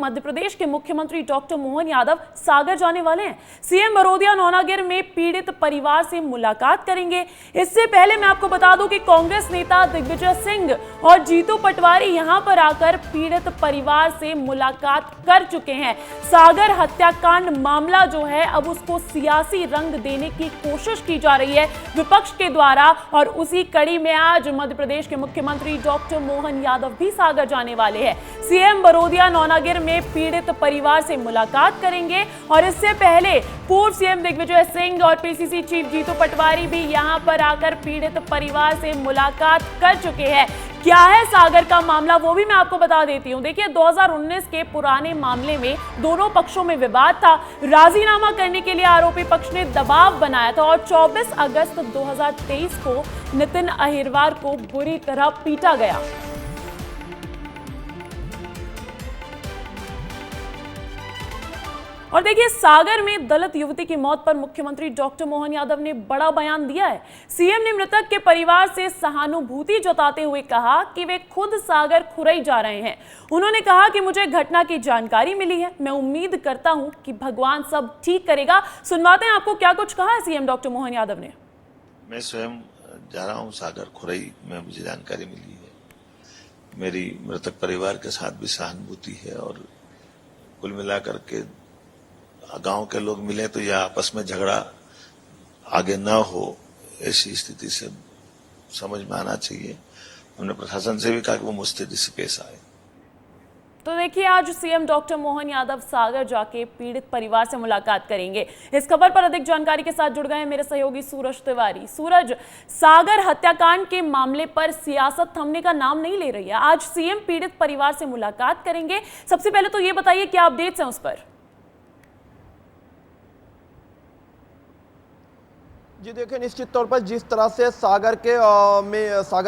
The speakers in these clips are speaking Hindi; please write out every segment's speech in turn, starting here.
मध्य प्रदेश के मुख्यमंत्री डॉक्टर मोहन यादव सागर जाने वाले हैं। सीएम बरोदिया नौनागिर में पीड़ित परिवार से मुलाकात करेंगे। इससे पहले मैं आपको बता दूं कि कांग्रेस नेता दिग्विजय सिंह और जीतू पटवारी यहां पर आकर पीड़ित परिवार से मुलाकात कर चुके हैं। सागर हत्याकांड मामला जो है अब उसको सियासी रंग देने की कोशिश की जा रही है विपक्ष के द्वारा, और उसी कड़ी में आज मध्य प्रदेश के मुख्यमंत्री डॉक्टर मोहन यादव भी सागर जाने वाले हैं। सीएम बरोदिया नौनागिर में पीड़ित परिवार से मुलाकात करेंगे और इससे पहले पूर्व सीएम दिग्विजय सिंह और पीसीसी चीफ जीतू पटवारी भी यहां पर आकर पीड़ित परिवार से मुलाकात कर चुके हैं। क्या है सागर का मामला वो भी मैं आपको बता देती हूं। देखिए 2019 के पुराने मामले में दोनों पक्षों में विवाद था। राजीनामा करने के लिए आरोपी पक्ष ने दबाव बनाया था और 24 अगस्त 2023 को नितिन अहिरवार को बुरी तरह पीटा गया। और देखिए सागर में दलित युवती की मौत पर मुख्यमंत्री डॉक्टर मोहन यादव ने बड़ा बयान दिया है। सीएम ने मृतक के परिवार से सहानुभूति जताते हुए कहा कि वे खुद सागर खुरई जा रहे हैं। उन्होंने कहा कि मुझे घटना की जानकारी मिली है, मैं उम्मीद करता हूं कि भगवान सब ठीक करेगा। सुनवाते हैं आपको क्या कुछ कहा है सीएम डॉक्टर मोहन यादव ने। मैं स्वयं जा रहा हूं सागर खुरई में, मुझे जानकारी मिली है। मेरी मृतक परिवार के साथ भी सहानुभूति है और कुल मिलाकर के गांव के लोग मिले तो यह आपस में झगड़ा आगे न हो, ऐसी स्थिति से समझ में आना चाहिए। हमने प्रशासन से भी कहा कि वो मुस्तैदी से पेश आए। तो देखिए आज सीएम डॉक्टर मोहन यादव सागर जाके पीड़ित परिवार से मुलाकात करेंगे। इस खबर पर अधिक जानकारी के साथ जुड़ गए हैं मेरे सहयोगी सूरज तिवारी। सूरज, सागर हत्याकांड के मामले पर सियासत थमने का नाम नहीं ले रही है। आज सीएम पीड़ित परिवार से मुलाकात करेंगे। सबसे पहले तो ये बताइए क्या अपडेट्स हैं उस पर। जी देखिए, निश्चित तौर पर जिस तरह से सागर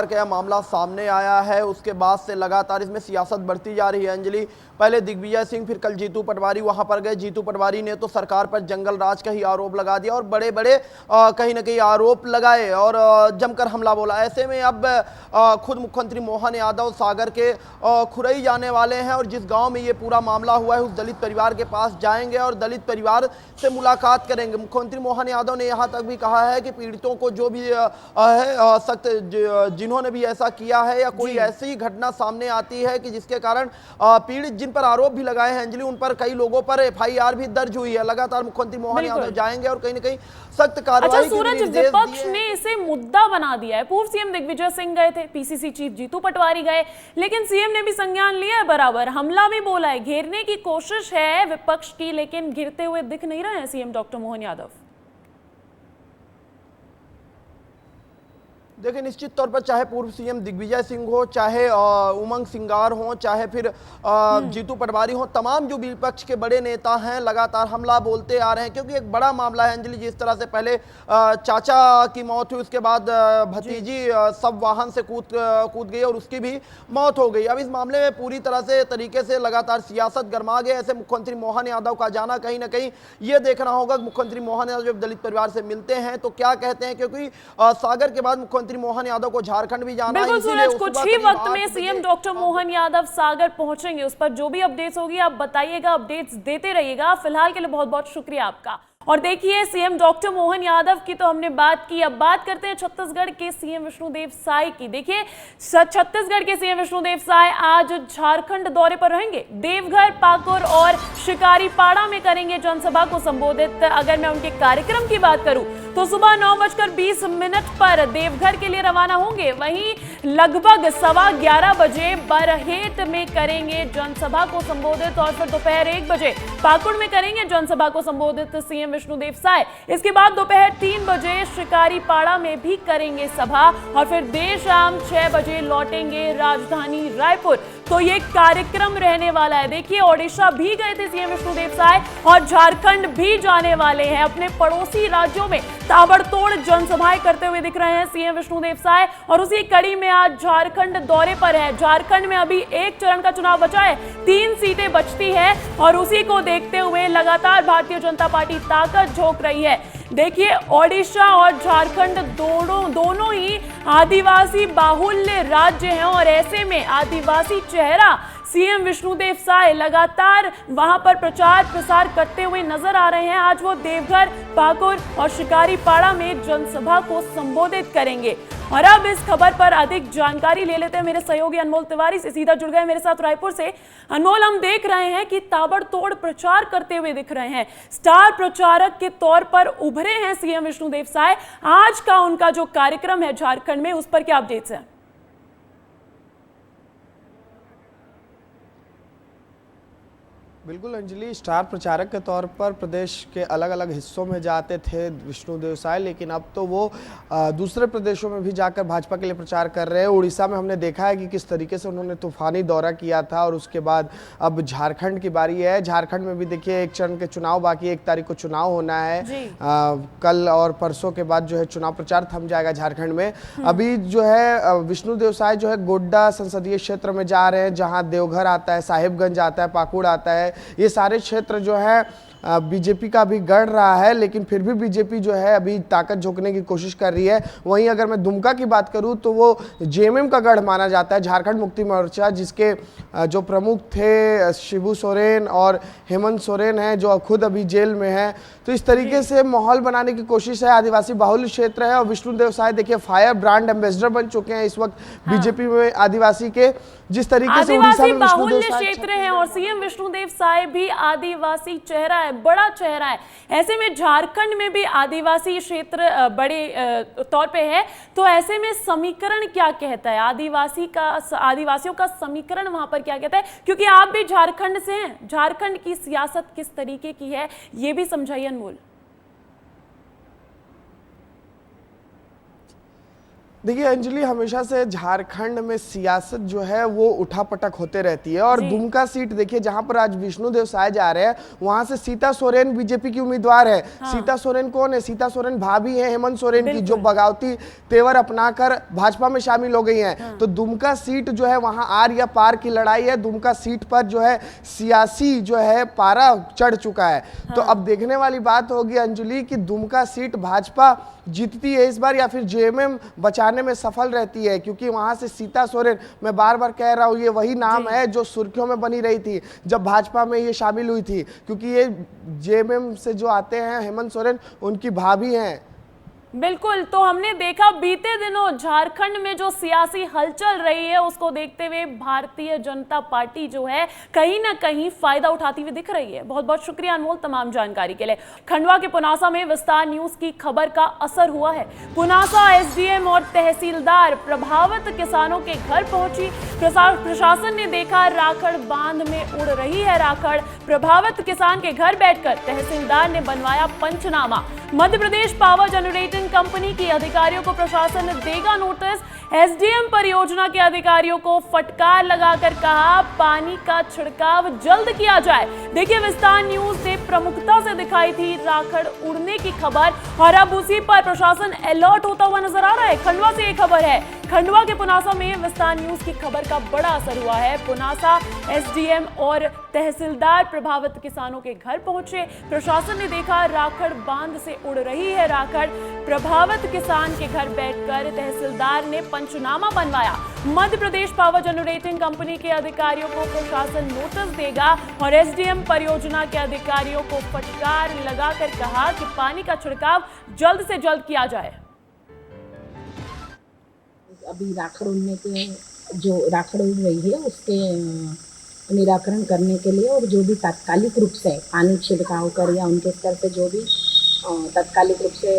के यह मामला सामने आया है उसके बाद से लगातार इसमें सियासत बढ़ती जा रही है। अंजलि, पहले दिग्विजय सिंह फिर कल जीतू पटवारी वहां पर गए। जीतू पटवारी ने तो सरकार पर जंगल राज का ही आरोप लगा दिया और बड़े बड़े कहीं ना कहीं आरोप लगाए और जमकर हमला बोला। ऐसे में अब खुद मुख्यमंत्री मोहन यादव सागर के खुरई जाने वाले हैं और जिस गाँव में ये पूरा मामला हुआ है उस दलित परिवार के पास जाएंगे और दलित परिवार से मुलाकात करेंगे। मुख्यमंत्री मोहन यादव ने यहाँ तक भी कहा है कि पीड़ितों को जो भी है सख्त, जिन्होंने भी ऐसा किया है या कोई ऐसी घटना सामने आती है कि जिसके कारण पीड़ित जिन पर आरोप भी लगाए हैं अंजलि, उन पर कई लोगों पर एफआईआर भी दर्ज हुई है। लगातार मुख्यमंत्री मोहन यादव जाएंगे और कहीं ना कहीं सख्त कार्रवाई के निर्देश दिए। विपक्ष ने इसे मुद्दा बना दिया है। पूर्व सीएम दिग्विजय सिंह गए थे, पीसीसी चीफ जीतू पटवारी गए, लेकिन सीएम ने भी संज्ञान लिया है, बराबर हमला भी बोला है, घेरने की कोशिश है विपक्ष की, लेकिन घिरते हुए दिख नहीं रहे हैं सीएम डॉक्टर मोहन यादव। देखिए निश्चित तौर पर चाहे पूर्व सीएम दिग्विजय सिंह हो, चाहे उमंग सिंगार हो, चाहे फिर जीतू पटवारी हो, तमाम जो विपक्ष के बड़े नेता हैं लगातार हमला बोलते आ रहे हैं क्योंकि एक बड़ा मामला है अंजलि। जिस तरह से पहले चाचा की मौत हुई, उसके बाद भतीजी सब वाहन से कूद गई और उसकी भी मौत हो गई। अब इस मामले में पूरी तरह से तरीके से लगातार सियासत गरमा गई। ऐसे मुख्यमंत्री मोहन यादव का जाना कहीं ना कहीं ये देखना होगा कि मुख्यमंत्री मोहन यादव जब दलित परिवार से मिलते हैं तो क्या कहते हैं, क्योंकि सागर के बाद मुख्यमंत्री मोहन यादव को झारखंड भी जाना है। बिल्कुल सूरज, कुछ ही वक्त में सीएम डॉक्टर मोहन यादव सागर पहुंचेंगे। उस पर जो भी अपडेट्स होगी आप बताइएगा, अपडेट्स देते रहिएगा। फिलहाल के लिए बहुत बहुत शुक्रिया आपका। और देखिए सीएम डॉक्टर मोहन यादव की तो हमने बात की, अब बात करते हैं छत्तीसगढ़ के सीएम विष्णुदेव साय की। देखिए छत्तीसगढ़ के सीएम विष्णुदेव साय आज झारखंड दौरे पर रहेंगे। देवघर, पाकुर और शिकारीपाड़ा में करेंगे जनसभा को संबोधित। अगर मैं उनके कार्यक्रम की बात करूं तो सुबह 9:20 पर देवघर के लिए रवाना होंगे। वहीं लगभग 11:15 बजे बरहेट में करेंगे जनसभा को संबोधित और फिर दोपहर 1 बजे पाकुड़ में करेंगे जनसभा को संबोधित सीएम विष्णुदेव साय। इसके बाद दोपहर 3 बजे शिकारीपाड़ा में भी करेंगे सभा और फिर देर शाम 6 बजे लौटेंगे राजधानी रायपुर। तो ये कार्यक्रम रहने वाला है। देखिए ओडिशा भी गए थे सीएम विष्णुदेव साय और झारखंड भी जाने वाले हैं। अपने पड़ोसी राज्यों में ताबड़तोड़ जनसभाएं करते हुए दिख रहे हैं सीएम विष्णुदेव साय और उसी कड़ी में आज झारखंड दौरे पर है। झारखंड में अभी एक चरण का चुनाव बचा है, 3 सीटें बचती है और उसी को देखते हुए लगातार भारतीय जनता पार्टी ताकत झोंक रही है। देखिए, ओडिशा और झारखंड दोनों ही आदिवासी बाहुल्य राज्य हैं और ऐसे में आदिवासी चेहरा सीएम विष्णुदेव साय लगातार वहां पर प्रचार प्रसार करते हुए नजर आ रहे हैं। आज वो देवघर, पाकुड़ और शिकारीपाड़ा में जनसभा को संबोधित करेंगे। और अब इस खबर पर अधिक जानकारी ले लेते हैं मेरे सहयोगी अनमोल तिवारी से, सीधा जुड़ गए मेरे साथ रायपुर से। अनमोल, हम देख रहे हैं कि ताबड़तोड़ प्रचार करते हुए दिख रहे हैं, स्टार प्रचारक के तौर पर उभरे हैं सीएम विष्णुदेव साय। आज का उनका जो कार्यक्रम है झारखंड में, उस पर क्या अपडेट्स हैं? बिल्कुल अंजलि, स्टार प्रचारक के तौर पर प्रदेश के अलग अलग हिस्सों में जाते थे विष्णुदेव साय, लेकिन अब तो वो दूसरे प्रदेशों में भी जाकर भाजपा के लिए प्रचार कर रहे हैं। उड़ीसा में हमने देखा है कि किस तरीके से उन्होंने तूफानी दौरा किया था और उसके बाद अब झारखंड की बारी है। झारखंड में भी देखिए एक चरण के चुनाव बाकी है, 1 तारीख को चुनाव होना है। कल और परसों के बाद जो है चुनाव प्रचार थम जाएगा झारखंड में। अभी जो है विष्णुदेव साय जो है गोड्डा संसदीय क्षेत्र में जा रहे हैं, जहाँ देवघर आता है, साहिबगंज आता है, पाकुड़ आता है। ये सारे क्षेत्र जो है बीजेपी का भी गढ़ रहा है, लेकिन फिर भी बीजेपी जो है अभी ताकत झोंकने की कोशिश कर रही है। वहीं अगर मैं दुमका की बात करूं तो वो जेएमएम का गढ़ माना जाता है, झारखंड मुक्ति मोर्चा, जिसके जो प्रमुख थे शिबू सोरेन और हेमंत सोरेन हैं, जो खुद अभी जेल में हैं। तो इस तरीके से माहौल बनाने की कोशिश है। आदिवासी बाहुल्य क्षेत्र है और विष्णुदेव साय देखिए फायर ब्रांड एम्बेसडर बन चुके हैं इस वक्त बीजेपी में आदिवासी के। जिस तरीके से उड़ीसा में बाहुल्य क्षेत्र है और सीएम विष्णुदेव साय भी आदिवासी चेहरा है, बड़ा चेहरा है। ऐसे में झारखंड में भी आदिवासी क्षेत्र बड़े तौर पे है, तो ऐसे में समीकरण क्या कहता है आदिवासियों का समीकरण वहां पर क्या कहता है? क्योंकि आप भी झारखंड से हैं, झारखंड की सियासत किस तरीके की है ये भी समझाइए अनमोल। देखिए अंजलि, हमेशा से झारखंड में सियासत जो है वो उठापटक होते रहती है और दुमका सीट देखिए जहां पर आज विष्णुदेव साय जा रहे हैं, वहां से सीता सोरेन बीजेपी की उम्मीदवार है। सीता सोरेन कौन है? सीता सोरेन भाभी है हेमंत सोरेन की, जो बगावती तेवर अपनाकर भाजपा में शामिल हो गई हैं। तो दुमका सीट जो है वहां आर या पार की लड़ाई है। दुमका सीट पर जो है सियासी जो है पारा चढ़ चुका है। तो अब देखने वाली बात होगी अंजलि कि दुमका सीट भाजपा जीतती है इस बार या फिर जेएमएम बचाने में सफल रहती है, क्योंकि वहां से सीता सोरेन, मैं बार बार कह रहा हूं, ये वही नाम है जो सुर्खियों में बनी रही थी जब भाजपा में ये शामिल हुई थी, क्योंकि ये जेएमएम से जो आते हैं हेमंत सोरेन, उनकी भाभी हैं। बिल्कुल, तो हमने देखा बीते दिनों झारखंड में जो सियासी हलचल रही है उसको देखते हुए भारतीय जनता पार्टी जो है कहीं ना कहीं फायदा उठाती हुई दिख रही है। बहुत बहुत शुक्रिया अनमोल तमाम जानकारी के लिए। खंडवा के पुनासा में विस्तार न्यूज की खबर का असर हुआ है। पुनासा एसडीएम और तहसीलदार प्रभावित किसानों के घर पहुंची। प्रशासन ने देखा राखड़ बांध में उड़ रही है राखड़। प्रभावित किसान के घर बैठकर तहसीलदार ने बनवाया पंचनामा। Madhya Pradesh power generating company के अधिकारियों को प्रशासन देगा नोटिस। एसडीएम परियोजना के अधिकारियों को फटकार लगाकर कहा पानी का छिड़काव जल्द किया जाए। देखिए, विस्तार न्यूज ने प्रमुखता से दिखाई थी राखड़ उड़ने की खबर और अब उसी पर प्रशासन अलर्ट होता हुआ नजर आ रहा है। खंडवा से एक खबर है, खंडवा के पुनासा में विस्तार न्यूज की खबर का बड़ा असर हुआ है। पुनासा एसडीएम और तहसीलदार प्रभावित किसानों के घर पहुंचे। प्रशासन ने देखा राखड़ बांध से उड़ रही है राखड़। प्रभावित किसान के घर बैठकर तहसीलदार ने पंचनामा बनवाया। Madhya Pradesh power generating company के अधिकारियों को प्रशासन नोटिस देगा और एसडीएम परियोजना के अधिकारियों को फटकार लगाकर कहा कि पानी का छिड़काव जल्द से जल्द किया जाए। अभी राखड़ उड़ने के जो राखड़ उड़ रही है उसके निराकरण करने के लिए और जो भी तात्कालिक रूप से पानी छिड़काव कर या उनके स्तर से जो भी तात्कालिक रूप से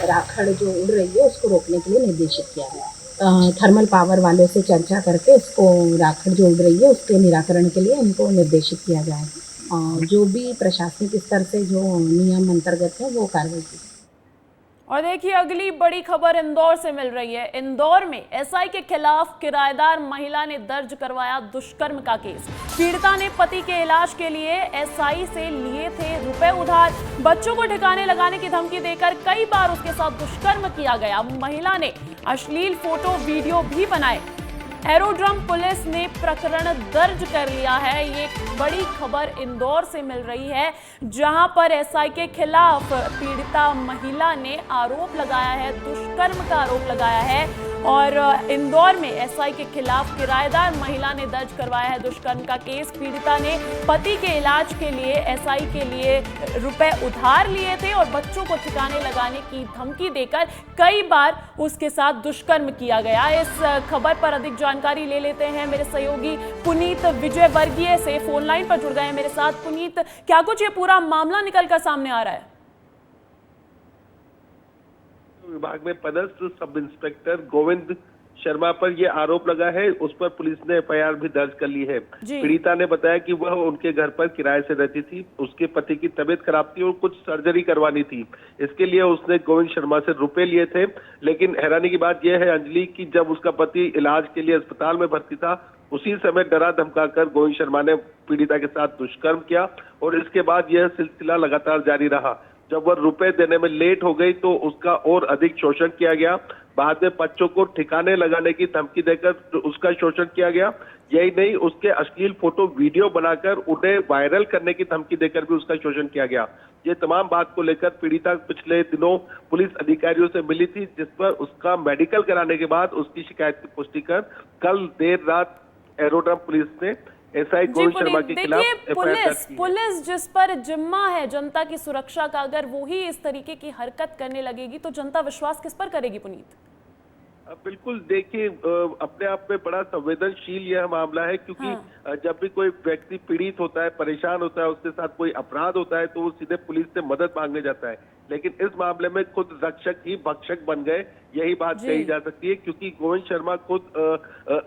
राखड़ जो उड़ रही है उसको रोकने के लिए निर्देशित किया गया। थर्मल पावर वालों से चर्चा करके इसको राखड़ जो उड़ रही है उसके निराकरण के लिए उनको निर्देशित किया जाएगा। जो भी प्रशासनिक स्तर से जो नियम अंतर्गत है वो कार्रवाई की। और देखिए, अगली बड़ी खबर इंदौर से मिल रही है। इंदौर में एसआई के खिलाफ किराएदार महिला ने दर्ज करवाया दुष्कर्म का केस। पीड़िता ने पति के इलाज के लिए एसआई से लिए थे रुपए उधार। बच्चों को ठिकाने लगाने की धमकी देकर कई बार उसके साथ दुष्कर्म किया गया। महिला ने अश्लील फोटो वीडियो भी बनाए। एरोड्रम पुलिस ने प्रकरण दर्ज कर लिया है। ये बड़ी खबर इंदौर से मिल रही है, जहां पर एसआई के खिलाफ पीड़िता महिला ने आरोप लगाया है, दुष्कर्म का आरोप लगाया है। और इंदौर में एसआई के खिलाफ किराएदार महिला ने दर्ज करवाया है दुष्कर्म का केस। पीड़िता ने पति के इलाज के लिए एसआई के लिए रुपए उधार लिए थे और बच्चों को ठिकाने लगाने की धमकी देकर कई बार उसके साथ दुष्कर्म किया गया। इस खबर पर अधिक जानकारी ले लेते हैं मेरे सहयोगी पुनीत विजयवर्गीय से, फोन लाइन पर जुड़ गए हैं मेरे साथ। पुनीत, क्या कुछ ये पूरा मामला निकलकर सामने आ रहा है? विभाग में पदस्थ सब इंस्पेक्टर गोविंद शर्मा पर यह आरोप लगा है, उस पर पुलिस ने एफआईआर भी दर्ज कर ली है। पीड़िता ने बताया कि वह उनके घर पर किराए से रहती थी, उसके पति की तबीयत खराब थी और कुछ सर्जरी करवानी थी, इसके लिए उसने गोविंद शर्मा से रुपए लिए थे। लेकिन हैरानी की बात यह है अंजलि कि जब उसका पति इलाज के लिए अस्पताल में भर्ती था, उसी समय डरा धमकाकर गोविंद शर्मा ने पीड़िता के साथ दुष्कर्म किया और इसके बाद यह सिलसिला लगातार जारी रहा। जब वह रुपए देने में लेट हो गई तो उसका और अधिक शोषण किया गया। बाद में बच्चों को ठिकाने लगाने की धमकी देकर उसका शोषण किया गया। यही नहीं, उसके अश्लील फोटो वीडियो बनाकर उन्हें वायरल करने की धमकी देकर भी उसका शोषण किया गया। ये तमाम बात को लेकर पीड़िता पिछले दिनों पुलिस अधिकारियों से मिली थी, जिस पर उसका मेडिकल कराने के बाद उसकी शिकायत की पुष्टि कर कल देर रात एरोड्रम पुलिस ने एसआई गोविंद शर्मा के खिलाफ पुलिस जिस पर जिम्मा है जनता की सुरक्षा का, अगर वो ही इस तरीके की हरकत करने लगेगी तो जनता विश्वास किस पर करेगी पुनीत? बिल्कुल, देखिए अपने आप में बड़ा संवेदनशील यह मामला है, क्योंकि जब भी कोई व्यक्ति पीड़ित होता है, परेशान होता है, उसके साथ कोई अपराध होता है तो वो सीधे पुलिस से मदद मांगने जाता है। लेकिन इस मामले में खुद रक्षक ही भक्षक बन गए, यही बात कही जा सकती है, क्योंकि गोविंद शर्मा खुद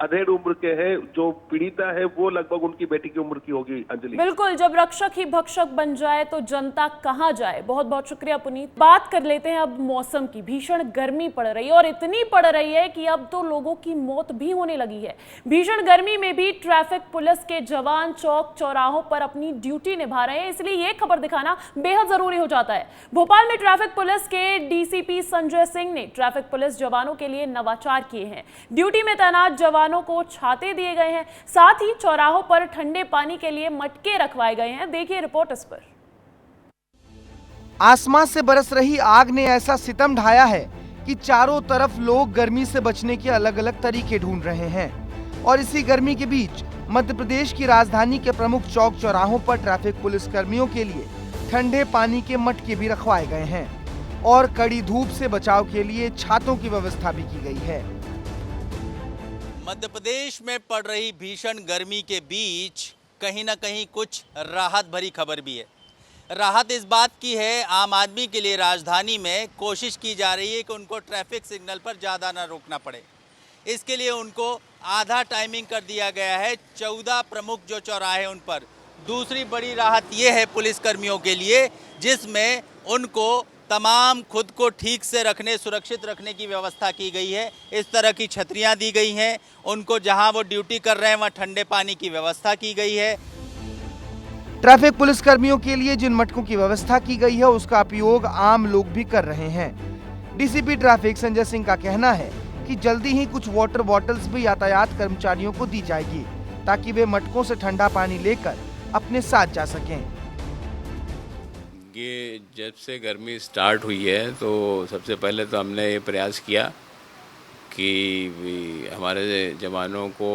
अधेड़ उम्र के हैं, जो पीड़िता है वो लगभग उनकी बेटी की उम्र की होगी। अंजलि, बिल्कुल, जब रक्षक ही भक्षक बन जाए तो जनता कहां जाए। बहुत बहुत शुक्रिया पुनीत। बात कर लेते हैं अब मौसम की। भीषण गर्मी पड़ रही है और इतनी पड़ रही है कि अब तो लोगों की मौत भी होने लगी है। भीषण गर्मी में भी ट्रैफिक पुलिस के जवान चौक चौराहों पर अपनी ड्यूटी निभा रहे हैं, इसलिए ये खबर दिखाना बेहद जरूरी हो जाता है। भोपाल में ट्रैफिक पुलिस के डीसीपी संजय सिंह ने ट्रैफिक पुलिस जवानों के लिए नवाचार किए हैं। ड्यूटी में तैनात जवानों को छाते दिए गए हैं, साथ ही चौराहों पर ठंडे पानी के लिए मटके रखवाए गए हैं। देखिए रिपोर्ट इस पर। आसमान से बरस रही आग ने ऐसा सितम ढाया है कि चारों तरफ लोग गर्मी से बचने के अलग अलग तरीके ढूंढ रहे हैं। और इसी गर्मी के बीच मध्य प्रदेश की राजधानी के प्रमुख चौक चौराहों पर ट्रैफिक पुलिस कर्मियों के लिए ठंडे पानी के मटके भी रखवाए गए हैं और कड़ी धूप से बचाव के लिए छातों की व्यवस्था भी की गई है। मध्य प्रदेश में पड़ रही भीषण गर्मी के बीच कहीं ना कहीं कुछ राहत भरी खबर भी है। राहत इस बात की है, आम आदमी के लिए राजधानी में कोशिश की जा रही है कि उनको ट्रैफिक सिग्नल पर ज़्यादा ना रोकना पड़े। इसके लिए उनको आधा टाइमिंग कर दिया गया है 14 प्रमुख जो चौराहे उन पर। दूसरी बड़ी राहत ये है पुलिस कर्मियों के लिए, जिसमें उनको तमाम खुद को ठीक से रखने, सुरक्षित रखने की व्यवस्था की गई है। इस तरह की छतरियां दी गई हैं, उनको जहां वो ड्यूटी कर रहे हैं वहां ठंडे पानी की व्यवस्था की गई है। ट्रैफिक पुलिस कर्मियों के लिए जिन मटकों की व्यवस्था की गई है उसका उपयोग आम लोग भी कर रहे हैं। डीसीपी ट्रैफिक संजय सिंह का कहना है कि जल्दी ही कुछ वाटर बॉटल्स भी यातायात कर्मचारियों को दी जाएगी, ताकि वे मटकों से ठंडा पानी लेकर अपने साथ जा सकें। ये जब से गर्मी स्टार्ट हुई है तो सबसे पहले तो हमने ये प्रयास किया कि हमारे जवानों को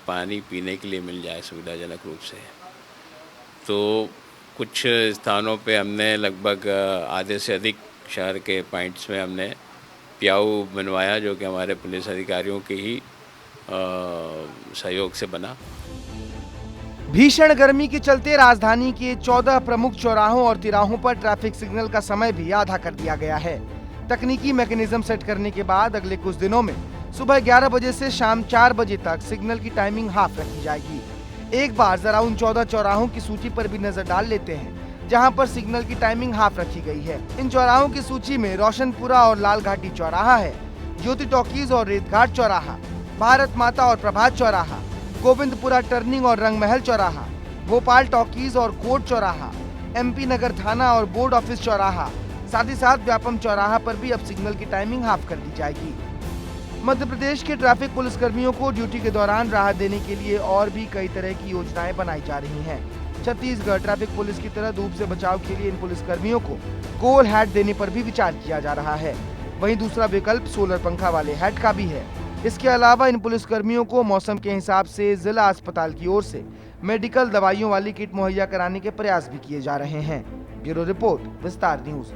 पानी पीने के लिए मिल जाए सुविधाजनक रूप से। तो कुछ स्थानों पे हमने लगभग आधे से अधिक शहर के पॉइंट्स में हमने प्याऊ बनवाया, जो कि हमारे पुलिस अधिकारियों के ही सहयोग से बना। भीषण गर्मी के चलते राजधानी के 14 प्रमुख चौराहों और तिराहों पर ट्रैफिक सिग्नल का समय भी आधा कर दिया गया है। तकनीकी मैकेनिज्म सेट करने के बाद अगले कुछ दिनों में सुबह 11 बजे से शाम 4 बजे तक सिग्नल की टाइमिंग हाफ रखी जाएगी। एक बार जरा उन 14 चौराहों की सूची पर भी नजर डाल लेते हैं जहां पर सिग्नल की टाइमिंग हाफ रखी गई है। इन चौराहों की सूची में रोशनपुरा और लाल घाटी चौराहा है, ज्योति टॉकीज और रेतघाट चौराहा, भारत माता और प्रभात चौराहा, गोविंदपुरा टर्निंग और रंगमहल चौराहा, भोपाल टॉकीज और कोर्ट चौराहा, एमपी नगर थाना और बोर्ड ऑफिस चौराहा, साथ ही साथ व्यापम चौराहा पर भी अब सिग्नल की टाइमिंग हाफ कर दी जाएगी। मध्य प्रदेश के ट्रैफिक पुलिस कर्मियों को ड्यूटी के दौरान राहत देने के लिए और भी कई तरह की योजनाएं बनाई जा रही हैं। छत्तीसगढ़ ट्रैफिक पुलिस की तरह धूप से बचाव के लिए इन पुलिस कर्मियों को गोल हैट देने पर भी विचार किया जा रहा है। वहीं दूसरा विकल्प सोलर पंखा वाले हैट का भी है। इसके अलावा इन पुलिस कर्मियों को मौसम के हिसाब से जिला अस्पताल की ओर से मेडिकल दवाइयों वाली किट मुहैया कराने के प्रयास भी किए जा रहे हैं। ब्यूरो रिपोर्ट, विस्तार न्यूज।